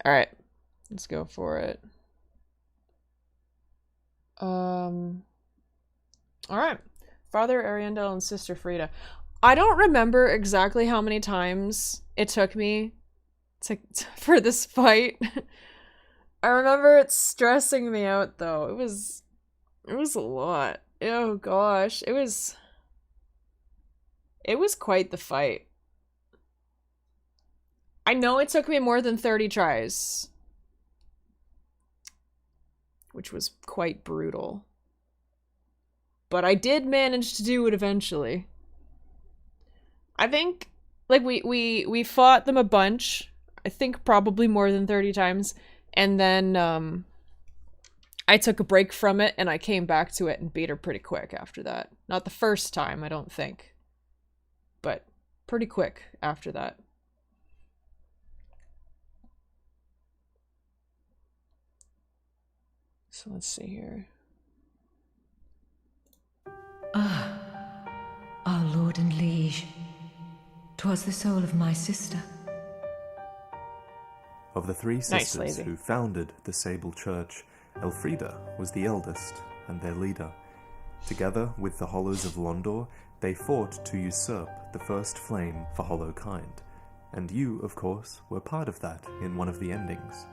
Alright. Let's go for it. Alright. Father Ariandel and Sister Friede. I don't remember exactly how many times it took me for this fight. I remember it stressing me out though. It was a lot. Oh gosh. It was quite the fight. I know it took me more than 30 tries, which was quite brutal. But I did manage to do it eventually. I think, like, we fought them a bunch. I think probably more than 30 times. And then, I took a break from it, and I came back to it and beat her pretty quick after that. Not the first time, I don't think. But pretty quick after that. So let's see here. Ah, our lord and liege. 'Twas the soul of my sister. Of the three sisters who founded the Sable Church, Elfriede was the eldest and their leader. Together with the Hollows of Londor, they fought to usurp the first flame for Hollow Kind, and you, of course, were part of that in one of the endings.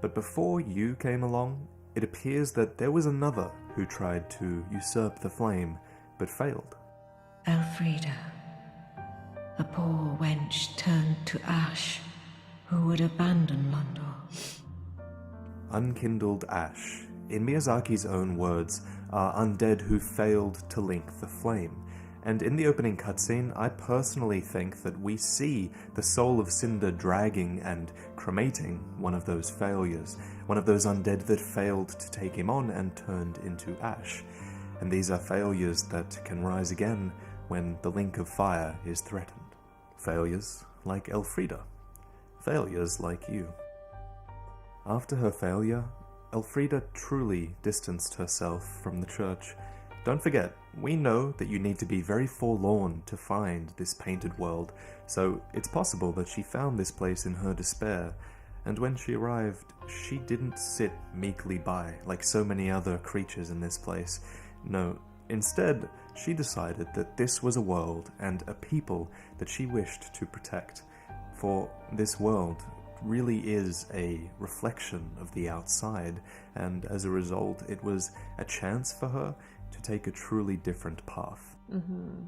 But before you came along, it appears that there was another who tried to usurp the flame, but failed. Elfriede, a poor wench turned to ash, who would abandon Londor. Unkindled ash, in Miyazaki's own words, are undead who failed to link the flame. And in the opening cutscene, I personally think that we see the soul of Cinder dragging and cremating one of those failures, one of those undead that failed to take him on and turned into ash. And these are failures that can rise again when the link of fire is threatened. Failures like Elfriede. Failures like you. After her failure, Elfriede truly distanced herself from the church. Don't forget, we know that you need to be very forlorn to find this painted world, so it's possible that she found this place in her despair, and when she arrived, she didn't sit meekly by like so many other creatures in this place. No, instead, she decided that this was a world and a people that she wished to protect. For this world really is a reflection of the outside, and as a result, it was a chance for her to take a truly different path. Mm-hmm.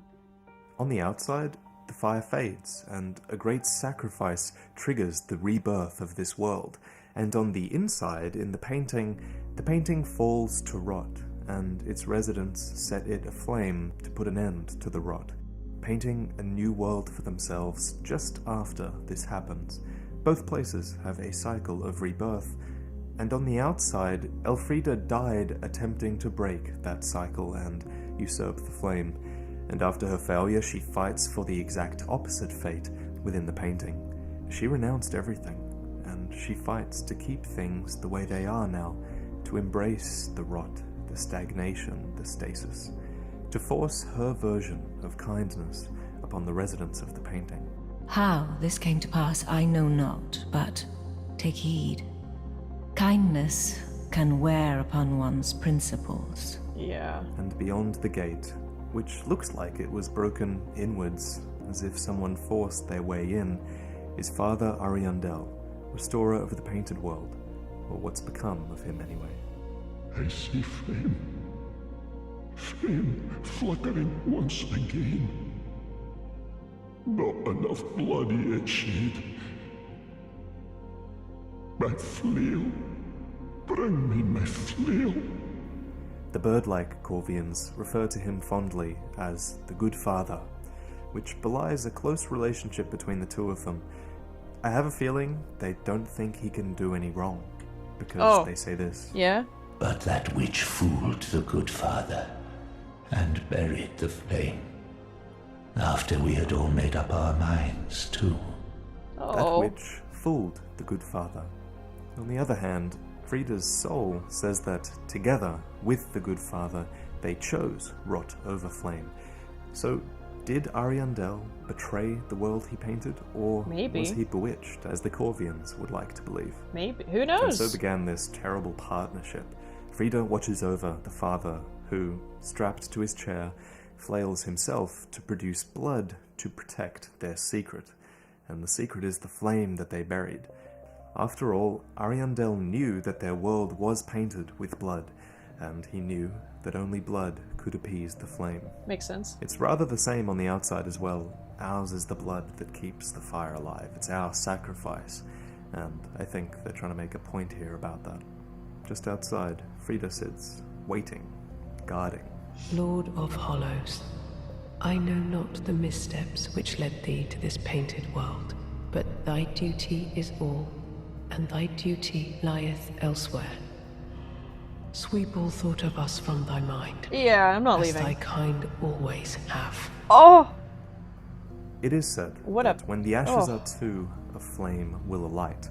On the outside, the fire fades, and a great sacrifice triggers the rebirth of this world. And on the inside, in the painting falls to rot, and its residents set it aflame to put an end to the rot, painting a new world for themselves just after this happens. Both places have a cycle of rebirth, and on the outside, Elfriede died attempting to break that cycle and usurp the flame, and after her failure she fights for the exact opposite fate within the painting. She renounced everything, and she fights to keep things the way they are now, to embrace the rot, the stagnation, the stasis, to force her version of kindness upon the residents of the painting. How this came to pass I know not, but take heed. Kindness can wear upon one's principles. Yeah. And beyond the gate, which looks like it was broken inwards, as if someone forced their way in, is Father Ariandel, restorer of the painted world, or what's become of him anyway. I see flame. Flame fluttering once again. Not enough blood yet shed. My flail. Bring me my flail. The bird-like Corvians refer to him fondly as the Good Father, which belies a close relationship between the two of them. I have a feeling they don't think he can do any wrong, because they say this. Yeah? But that witch fooled the Good Father, and buried the flame, after we had all made up our minds, too. That witch fooled the Good Father. On the other hand, Friede's soul says that together with the Good Father, they chose rot over flame. So Did Ariandel betray the world he painted, or Maybe. was he bewitched, as the Corvians would like to believe? Maybe. Who And knows? so began this terrible partnership. Friede watches over the father, who, strapped to his chair, flails himself to produce blood to protect their secret. And the secret is the flame that they buried. After all, Ariandel knew that their world was painted with blood, and he knew that only blood could appease the flame. Makes sense. It's rather the same on the outside as well. Ours is the blood that keeps the fire alive. It's our sacrifice. And I think they're trying to make a point here about that. Just outside, Friede sits, waiting, guarding. Lord of Hollows, I know not the missteps which led thee to this painted world, but thy duty is all, and thy duty lieth elsewhere. Sweep all thought of us from thy mind, Yeah, I'm not as leaving. thy kind always have. Oh! It is said What that a- when the ashes oh. are two, a flame will alight.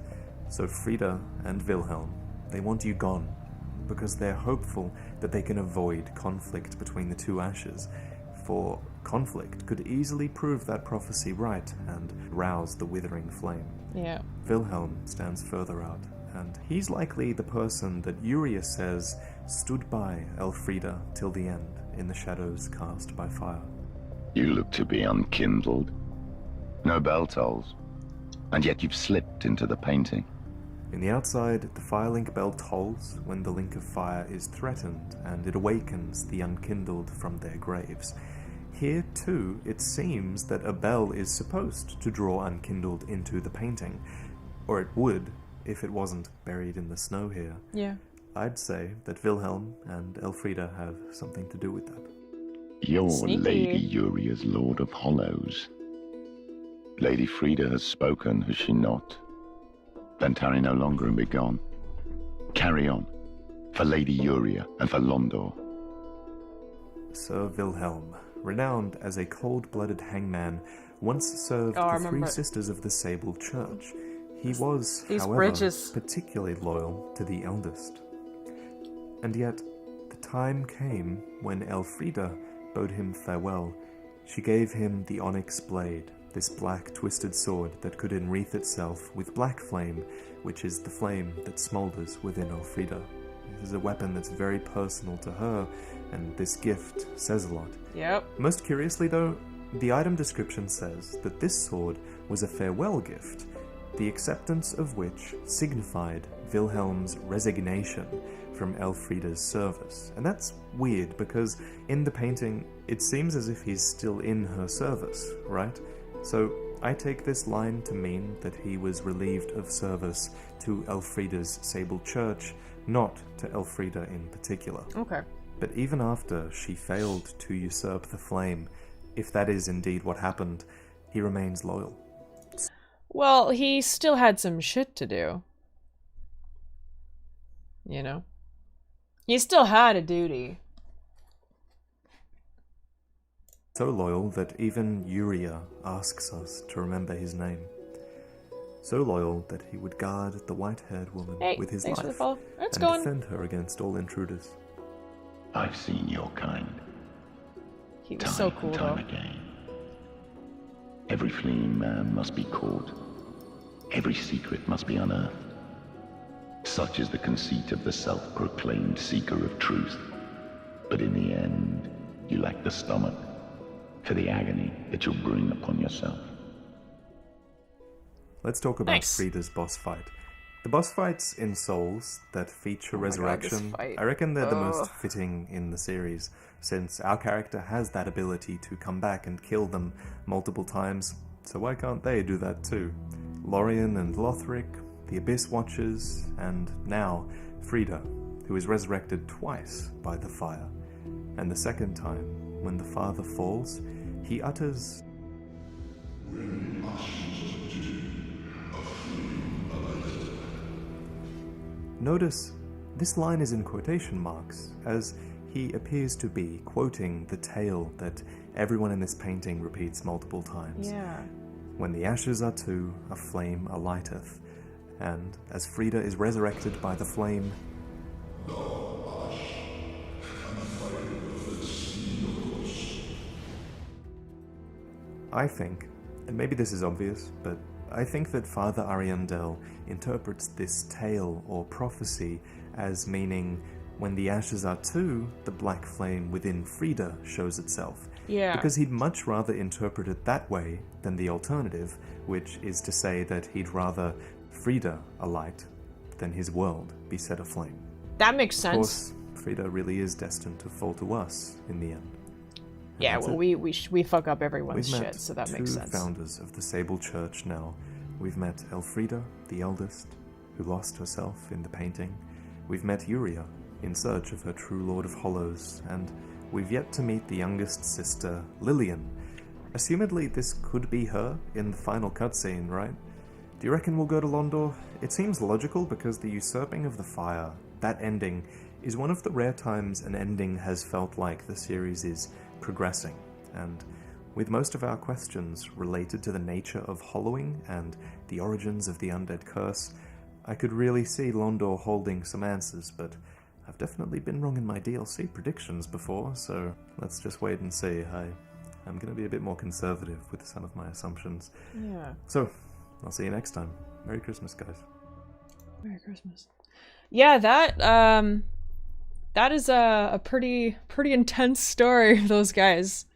So Friede and Wilhelm, they want you gone, because they're hopeful that they can avoid conflict between the two ashes, for conflict could easily prove that prophecy right and rouse the withering flame. Yeah. Wilhelm stands further out, and he's likely the person that Urias says stood by Elfriede till the end in the shadows cast by fire. You look to be unkindled. No bell tolls, and yet you've slipped into the painting. In the outside, the firelink bell tolls when the link of fire is threatened, and it awakens the unkindled from their graves. Here, too, it seems that a bell is supposed to draw unkindled into the painting, or it would if it wasn't buried in the snow here. Yeah. I'd say that Wilhelm and Elfriede have something to do with that. You're Sneaky. Lady Uria's Lord of Hollows. Lady Friede has spoken, has she not? Then tarry no longer and be gone. Carry on, for Lady Uria and for Londor. Sir Wilhelm, renowned as a cold-blooded hangman, once served Oh, I the three remember. sisters of the Sable Church. He was, These however, bridges. particularly loyal to the eldest. And yet, the time came when Elfriede bade him farewell. She gave him the onyx blade, this black twisted sword that could enwreath itself with black flame, which is the flame that smoulders within Elfriede. This is a weapon that's very personal to her, and this gift says a lot. Yep. Most curiously though, the item description says that this sword was a farewell gift, the acceptance of which signified Wilhelm's resignation from Elfriede's service. And that's weird, because in the painting, it seems as if he's still in her service, right? So I take this line to mean that he was relieved of service to Elfriede's Sable Church, not to Elfriede in particular. Okay. But even after she failed to usurp the flame, if that is indeed what happened, he remains loyal. Well, he still had some shit to do. You know? He still had a duty. So loyal that even Uria asks us to remember his name. So loyal that he would guard the white-haired woman Hey, with his thanks for the life follow. Let's and go on. defend her against all intruders. I've seen your kind, He was time so cool, and time though. again. Every fleeing man must be caught. Every secret must be unearthed. Such is the conceit of the self-proclaimed seeker of truth. But in the end, you lack the stomach for the agony that you'll bring upon yourself. Let's talk about Nice. Friede's boss fight. The boss fights in Souls that feature Oh my God, this resurrection, fight. I reckon they're the most Ugh. fitting in the series, since our character has that ability to come back and kill them multiple times, so why can't they do that too? Lorien and Lothric, the Abyss Watchers, and now Friede, who is resurrected twice by the fire. And the second time, when the father falls, he utters, Notice, this line is in quotation marks, as he appears to be quoting the tale that everyone in this painting repeats multiple times. Yeah. When the ashes are two, a flame alighteth. And as Friede is resurrected by the flame, I think, and maybe this is obvious, but I think that Father Ariandel interprets this tale or prophecy as meaning when the ashes are two, the black flame within Friede shows itself. Yeah. Because he'd much rather interpret it that way than the alternative, which is to say that he'd rather Friede alight than his world be set aflame. That makes Of sense. course, Friede really is destined to fall to us in the end. And Yeah, that's well, it. we fuck up everyone's We've shit, met so that two makes sense. founders of the Sable Church now. We've met Elfrida, the eldest, who lost herself in the painting. We've met Uria, in search of her true Lord of Hollows, and we've yet to meet the youngest sister, Lillian. Assumedly, this could be her in the final cutscene, right? Do you reckon we'll go to Londor? It seems logical because the usurping of the fire, that ending, is one of the rare times an ending has felt like the series is progressing, and with most of our questions related to the nature of hollowing and the origins of the undead curse, I could really see Londor holding some answers, but I've definitely been wrong in my DLC predictions before, so let's just wait and see. I'm going to be a bit more conservative with some of my assumptions. Yeah. So, I'll see you next time. Merry Christmas, guys. Merry Christmas. Yeah, that is a pretty intense story of those guys.